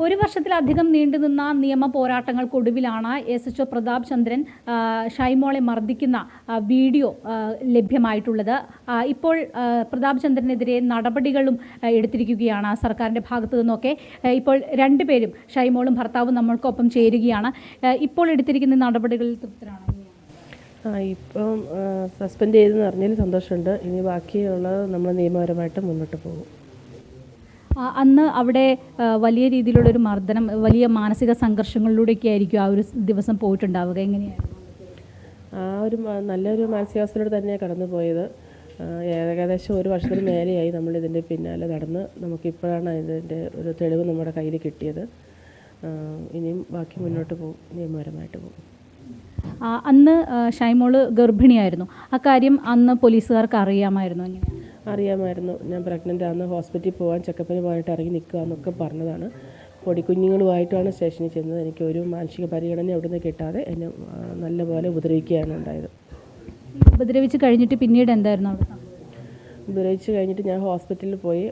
ഒരു വർഷത്തിലധികം നീണ്ടുനിന്ന നിയമ പോരാട്ടങ്ങൾക്കൊടുവിലാണ് SHO പ്രതാപ് ചന്ദ്രൻ ഷൈമോളെ മർദ്ദിക്കുന്ന വീഡിയോ ലഭ്യമായിട്ടുള്ളത്. ഇപ്പോൾ പ്രതാപ് ചന്ദ്രനെതിരെ നടപടികളും എടുത്തിരിക്കുകയാണ് സർക്കാരിൻ്റെ ഭാഗത്തു നിന്നൊക്കെ. ഇപ്പോൾ രണ്ടുപേരും ഷൈമോളും ഭർത്താവും നമ്മൾക്കൊപ്പം ചേരുകയാണ്. ഇപ്പോൾ എടുത്തിരിക്കുന്ന നടപടികളിൽ തൃപ്തരാണ്? ഇപ്പം സസ്പെൻഡ് ചെയ്തെന്ന് അറിഞ്ഞതിൽ സന്തോഷമുണ്ട്. ഇനി ബാക്കിയുള്ളത് നമ്മൾ നിയമപരമായിട്ട് മുന്നോട്ട് പോകും. അന്ന് അവിടെ വലിയ രീതിയിലുള്ളൊരു മർദ്ദനം, വലിയ മാനസിക സംഘർഷങ്ങളിലൂടെയൊക്കെ ആയിരിക്കും ആ ഒരു ദിവസം പോയിട്ടുണ്ടാവുക. എങ്ങനെയായിരുന്നു? നല്ലൊരു മാനസികാവസ്ഥയിലൂടെ തന്നെയാണ് കടന്നു പോയത്. ഏകദേശം ഒരു വർഷത്തിന് മേലെയായി നമ്മളിതിൻ്റെ പിന്നാലെ നടന്ന്. നമുക്കിപ്പോഴാണ് ഇതിൻ്റെ ഒരു തെളിവ് നമ്മുടെ കയ്യിൽ കിട്ടിയത്. ഇനിയും ബാക്കി മുന്നോട്ട് പോകും, നിയമപരമായിട്ട് പോകും. അന്ന് ഷൈമോള് ഗർഭിണിയായിരുന്നു. അക്കാര്യം അന്ന് പോലീസുകാർക്ക് അറിയാമായിരുന്നു? എങ്ങനെയാണ്? അറിയാമായിരുന്നു. ഞാൻ പ്രഗ്നൻ്റ് ആണെന്ന്, ഹോസ്പിറ്റലിൽ പോകാൻ ചെക്കപ്പിന് പോകാനായിട്ട് ഇറങ്ങി നിൽക്കുക എന്നൊക്കെ പറഞ്ഞതാണ്. പൊടിക്കുഞ്ഞുങ്ങളുമായിട്ടാണ് സ്റ്റേഷനിൽ ചെന്നത്. എനിക്ക് ഒരു മാനസിക പരിഗണന അവിടെ നിന്ന് കിട്ടാതെ എന്നെ നല്ലപോലെ ഉപദ്രവിക്കുകയാണ് ഉണ്ടായത്. ഉപദ്രവിച്ച് കഴിഞ്ഞിട്ട് പിന്നീട് എന്തായിരുന്നു അവിടെ? ഉപദ്രവിച്ച് കഴിഞ്ഞിട്ട് ഞാൻ ഹോസ്പിറ്റലിൽ പോയി.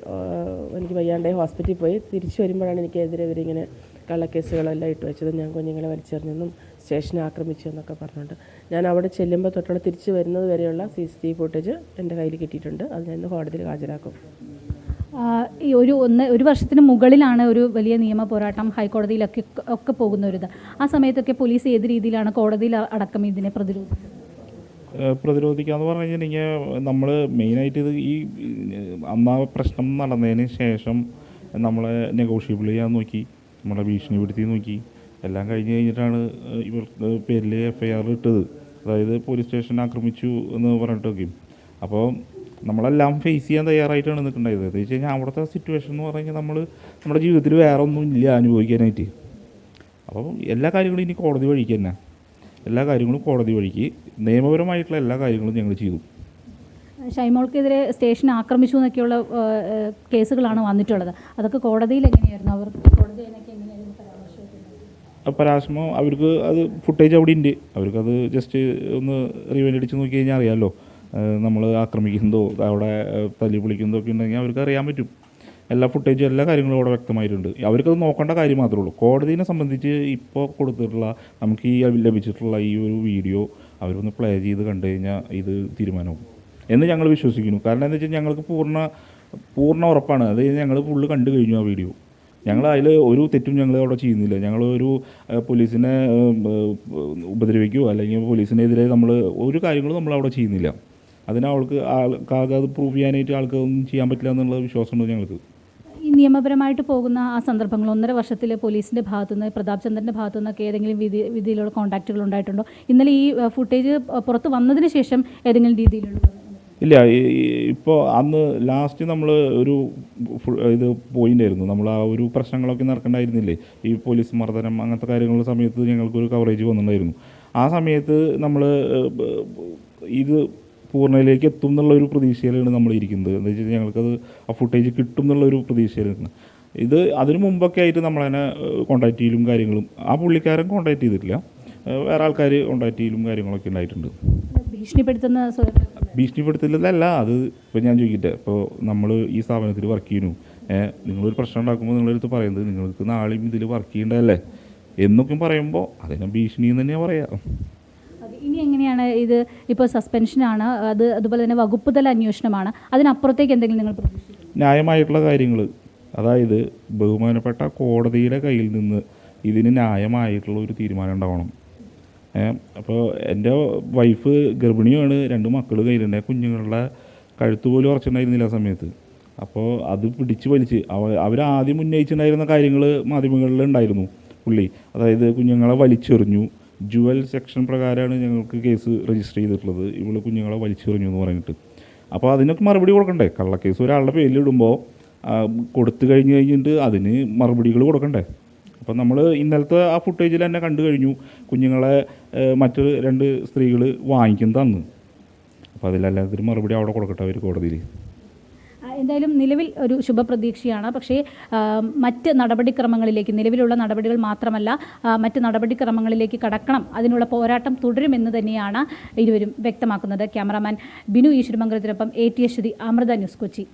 എനിക്ക് വയ്യാണ്ടായി ഹോസ്പിറ്റലിൽ പോയി. തിരിച്ചു വരുമ്പോഴാണ് എനിക്കെതിരെ ഇവരിങ്ങനെ കള്ളക്കേസുകളെല്ലാം ഇട്ട് വെച്ചത്. ഞാൻ കുഞ്ഞുങ്ങളെ വലിച്ചെറിഞ്ഞെന്നും സ്റ്റേഷനെ ആക്രമിച്ചു എന്നൊക്കെ പറഞ്ഞുകൊണ്ട് ഞാൻ അവിടെ ചെല്ലുമ്പോൾ തൊട്ടുള്ള തിരിച്ച് വരുന്നത് വരെയുള്ള CCTV ഫുട്ടേജ് എൻ്റെ കയ്യിൽ കിട്ടിയിട്ടുണ്ട്. അത് ഞാൻ കോടതിയിൽ ഹാജരാക്കും. ഈ ഒരു വർഷത്തിന് മുകളിലാണ് ഒരു വലിയ നിയമ പോരാട്ടം ഹൈക്കോടതിയിലൊക്കെ പോകുന്നൊരിത്. ആ സമയത്തൊക്കെ പോലീസ് ഏത് രീതിയിലാണ് കോടതിയിൽ അടക്കം ഇതിനെ പ്രതിരോധിക്കാന്ന് പറഞ്ഞു കഴിഞ്ഞിട്ടുണ്ടെങ്കിൽ നമ്മൾ മെയിനായിട്ട് ഇത് ഈ അന്നാ പ്രശ്നം നടന്നതിന് ശേഷം നമ്മളെ നെഗോഷ്യബിൾ ചെയ്യാൻ നോക്കി, നമ്മളെ ഭീഷണിപ്പെടുത്തി നോക്കി. എല്ലാം കഴിഞ്ഞ് കഴിഞ്ഞിട്ടാണ് ഇവർ പേരിൽ FIR ഇട്ടത്. അതായത് പോലീസ് സ്റ്റേഷൻ ആക്രമിച്ചു എന്ന് പറഞ്ഞിട്ടൊക്കെ. അപ്പോൾ നമ്മളെല്ലാം ഫേസ് ചെയ്യാൻ തയ്യാറായിട്ടാണ് നിൽക്കേണ്ടത്. എന്ന് വെച്ച് കഴിഞ്ഞാൽ അവിടുത്തെ സിറ്റുവേഷൻ എന്ന് പറഞ്ഞു കഴിഞ്ഞാൽ നമ്മുടെ ജീവിതത്തിൽ വേറെ ഒന്നും ഇല്ല അനുഭവിക്കാനായിട്ട്. അപ്പോൾ എല്ലാ കാര്യങ്ങളും ഇനി കോടതി വഴിക്ക് തന്നെ, എല്ലാ കാര്യങ്ങളും കോടതി വഴിക്ക് നിയമപരമായിട്ടുള്ള എല്ലാ കാര്യങ്ങളും ഞങ്ങൾ ചെയ്തു. ഷൈമോൾക്കെതിരെ സ്റ്റേഷൻ ആക്രമിച്ചു എന്നൊക്കെയുള്ള കേസുകളാണ് വന്നിട്ടുള്ളത്. അതൊക്കെ കോടതിയിൽ എങ്ങനെയായിരുന്നു? അവർ കോടതി എങ്ങനെയായിരുന്നു പരാമർശമോ? അവർക്ക് അത് ഫുട്ടേജ് അവിടെ ഉണ്ട്. അവർക്കത് ജസ്റ്റ് ഒന്ന് റിവൈൻഡ് അടിച്ച് നോക്കി കഴിഞ്ഞാൽ അറിയാമല്ലോ. നമ്മൾ ആക്രമിക്കുന്നതോ അവിടെ തല്ലി പൊളിക്കുന്നതോ ഒക്കെ ഉണ്ടെങ്കിൽ അവർക്ക് അറിയാൻ പറ്റും. എല്ലാ ഫുട്ടേജും എല്ലാ കാര്യങ്ങളും അവിടെ വ്യക്തമായിട്ടുണ്ട്. അവർക്കത് നോക്കേണ്ട കാര്യം മാത്രമേ ഉള്ളൂ. കോടതിയെ സംബന്ധിച്ച് ഇപ്പോൾ കൊടുത്തിട്ടുള്ള നമുക്ക് ഈ ലഭിച്ചിട്ടുള്ള ഈ ഒരു വീഡിയോ അവരൊന്ന് പ്ലേ ചെയ്ത് കണ്ടു കഴിഞ്ഞാൽ ഇത് തീരുമാനമാവും എന്ന് ഞങ്ങൾ വിശ്വസിക്കുന്നു. കാരണം എന്താ വെച്ചാൽ ഞങ്ങൾക്ക് പൂർണ്ണ ഉറപ്പാണ്. അത് ഞങ്ങൾ ഫുള്ള് കണ്ടു കഴിഞ്ഞു ആ വീഡിയോ. ഞങ്ങൾ അതിൽ ഒരു തെറ്റും ഞങ്ങൾ അവിടെ ചെയ്യുന്നില്ല. ഞങ്ങൾ ഒരു പോലീസിനെ ഉപദ്രവിക്കുകയോ അല്ലെങ്കിൽ പോലീസിനെതിരെ നമ്മൾ ഒരു കാര്യങ്ങളും നമ്മൾ അവിടെ ചെയ്യുന്നില്ല. അതിന് ആൾക്ക് അത് പ്രൂവ് ചെയ്യാനായിട്ട് ആൾക്ക് ഒന്നും ചെയ്യാൻ പറ്റില്ല എന്നുള്ള വിശ്വാസമുണ്ട് ഞങ്ങൾക്ക്. ഈ നിയമപരമായിട്ട് പോകുന്ന ആ സന്ദർഭങ്ങൾ 1.5 വർഷത്തിൽ പോലീസിൻ്റെ ഭാഗത്തുനിന്ന്, പ്രതാപ് ചന്ദ്രൻ്റെ ഭാഗത്തുനിന്നൊക്കെ ഏതെങ്കിലും രീതിയിലുള്ള കോൺടാക്റ്റുകൾ ഉണ്ടായിട്ടുണ്ടോ? ഇന്നലെ ഈ ഫുട്ടേജ് പുറത്ത് വന്നതിന് ശേഷം ഏതെങ്കിലും രീതിയിലുള്ള? ഇല്ല. ഇപ്പോൾ അന്ന് ലാസ്റ്റ് നമ്മൾ ഒരു ഇത് പോയിൻ്റായിരുന്നു. നമ്മൾ ആ ഒരു പ്രശ്നങ്ങളൊക്കെ നടക്കണ്ടായിരുന്നില്ലേ, ഈ പോലീസ് മർദ്ദനം അങ്ങനത്തെ കാര്യങ്ങളുടെ സമയത്ത് ഞങ്ങൾക്കൊരു കവറേജ് വന്നിട്ടുണ്ടായിരുന്നു. ആ സമയത്ത് നമ്മൾ ഇത് പൂർണ്ണയിലേക്ക് എത്തും എന്നുള്ളൊരു പ്രതീക്ഷയിലാണ് നമ്മൾ ഇരിക്കുന്നത്. എന്താ വെച്ചാൽ ഞങ്ങൾക്കത് ആ ഫുട്ടേജ് കിട്ടും എന്നുള്ളൊരു പ്രതീക്ഷയിലാണ്. ഇത് അതിന് മുമ്പൊക്കെ ആയിട്ട് നമ്മളതിനെ കോൺടാക്റ്റ് ചെയ്യലും കാര്യങ്ങളും, ആ പുള്ളിക്കാരൻ കോൺടാക്റ്റ് ചെയ്തിട്ടില്ല, വേറെ ആൾക്കാർ കോൺടാക്റ്റ് ചെയ്യലും കാര്യങ്ങളൊക്കെ ഉണ്ടായിട്ടുണ്ട്. ഭീഷണിപ്പെടുത്തില്ലതല്ല അത്. ഇപ്പോൾ ഞാൻ ചോദിക്കട്ടെ, ഇപ്പോൾ നമ്മൾ ഈ സ്ഥാപനത്തിൽ വർക്ക് ചെയ്യുന്നു, നിങ്ങളൊരു പ്രശ്നം ഉണ്ടാക്കുമ്പോൾ നിങ്ങളടുത്ത് പറയുന്നത് നിങ്ങൾക്ക് നാളെയും ഇതിൽ വർക്ക് ചെയ്യേണ്ടതല്ലേ എന്നൊക്കെ പറയുമ്പോൾ അതിനെ ഭീഷണി എന്ന് തന്നെയാണ് പറയാം. ഇനി എങ്ങനെയാണ് ഇത്? ഇപ്പോൾ സസ്പെൻഷനാണ്, അതുപോലെ തന്നെ വകുപ്പ് തല അന്വേഷണമാണ്. അതിനപ്പുറത്തേക്ക് എന്തെങ്കിലും നിങ്ങൾ പ്രതീക്ഷിക്കുന്നു? ന്യായമായിട്ടുള്ള കാര്യങ്ങൾ, അതായത് ബഹുമാനപ്പെട്ട കോടതിയുടെ കയ്യിൽ നിന്ന് ഇതിന് ന്യായമായിട്ടുള്ള ഒരു തീരുമാനം ഉണ്ടാവണം. അപ്പോൾ എൻ്റെ വൈഫ് ഗർഭിണിയാണ്, 2 മക്കൾ കയ്യിലുണ്ട്. കുഞ്ഞുങ്ങളുടെ കഴുത്ത് പോലും ഉറച്ചിട്ടുണ്ടായിരുന്നില്ല ആ സമയത്ത്. അപ്പോൾ അത് പിടിച്ച് വലിച്ച് അവരാദ്യം ഉന്നയിച്ചിട്ടുണ്ടായിരുന്ന കാര്യങ്ങൾ മാധ്യമങ്ങളിൽ ഉണ്ടായിരുന്നു പുള്ളി. അതായത് കുഞ്ഞുങ്ങളെ വലിച്ചെറിഞ്ഞു, ജുവൽ സെക്ഷൻ പ്രകാരമാണ് ഞങ്ങൾക്ക് കേസ് രജിസ്റ്റർ ചെയ്തിട്ടുള്ളത്. ഇവള് കുഞ്ഞുങ്ങളെ വലിച്ചെറിഞ്ഞു എന്ന് പറഞ്ഞിട്ട്. അപ്പോൾ അതിനൊക്കെ മറുപടി കൊടുക്കണ്ടേ? കള്ളക്കേസ് ഒരാളുടെ പേരിലിടുമ്പോൾ കൊടുത്തു കഴിഞ്ഞിട്ട് അതിന് മറുപടികൾ കൊടുക്കണ്ടേ? അപ്പോൾ നമ്മൾ ഇന്നലത്തെ ആ ഫുട്ടേജിൽ തന്നെ കണ്ടു കഴിഞ്ഞു കുഞ്ഞുങ്ങളെ മറ്റ് 2 സ്ത്രീകൾ വാങ്ങിക്കും തന്നു. അപ്പോൾ അതിലെല്ലാത്തിനും മറുപടി അവിടെ കൊടുക്കട്ടെ അവർ കോടതിയിൽ. എന്തായാലും നിലവിൽ ഒരു ശുഭപ്രതീക്ഷയാണ്. പക്ഷേ മറ്റ് നടപടിക്രമങ്ങളിലേക്ക്, നിലവിലുള്ള നടപടികൾ മാത്രമല്ല മറ്റ് നടപടിക്രമങ്ങളിലേക്ക് കടക്കണം, അതിനുള്ള പോരാട്ടം തുടരുമെന്ന് തന്നെയാണ് ഇരുവരും വ്യക്തമാക്കുന്നത്. ക്യാമറാമാൻ ബിനു ഈശ്വരമംഗലത്തിനൊപ്പം ATS ശ്രുതി, അമൃത ന്യൂസ്, കൊച്ചി.